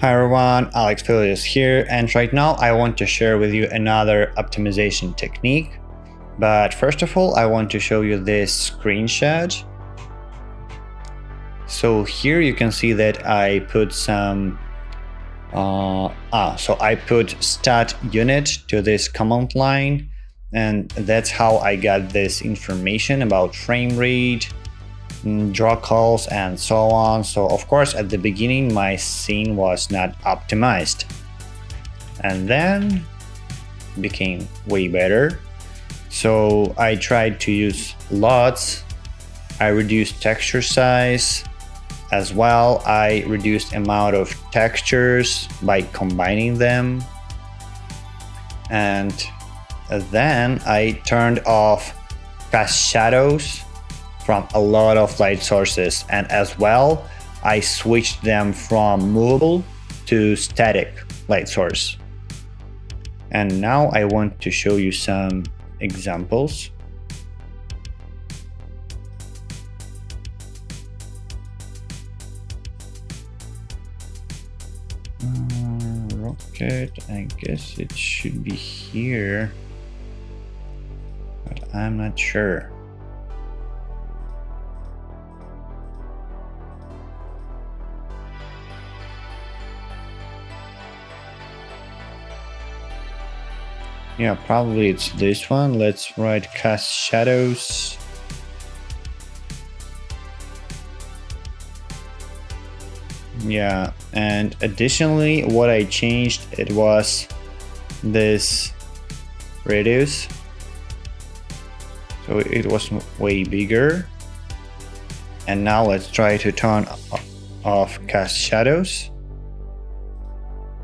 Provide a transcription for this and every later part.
Hi everyone, Alex Filvet is here, and right now I want to share with you another optimization technique. But first of all, I want to show you this screenshot. So here you can see that I put some so I put stat unit to this command line, and that's how I got this information about frame rate, draw calls, and so on. So of course at the beginning my scene was not optimized, and then became way better. So I tried to use LUTs, I reduced texture size as well, I reduced amount of textures by combining them, and then I turned off cast shadows from a lot of light sources, and as well I switched them from movable to static light source. And now I want to show you some examples. Rocket, I guess it should be here, but I'm not sure. Yeah, probably it's this one. Let's write cast shadows. Yeah, and additionally what I changed, it was this radius. So it was way bigger. And now let's try to turn off cast shadows.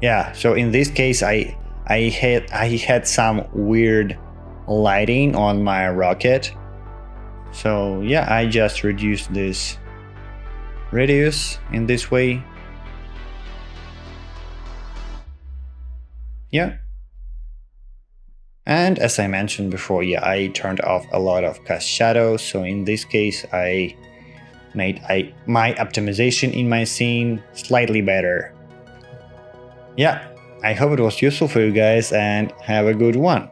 Yeah, so in this case I had some weird lighting on my rocket. So yeah, I just reduced this radius in this way. Yeah. And as I mentioned before, yeah, I turned off a lot of cast shadows. So in this case, I made my optimization in my scene slightly better. Yeah, I hope it was useful for you guys, and have a good one.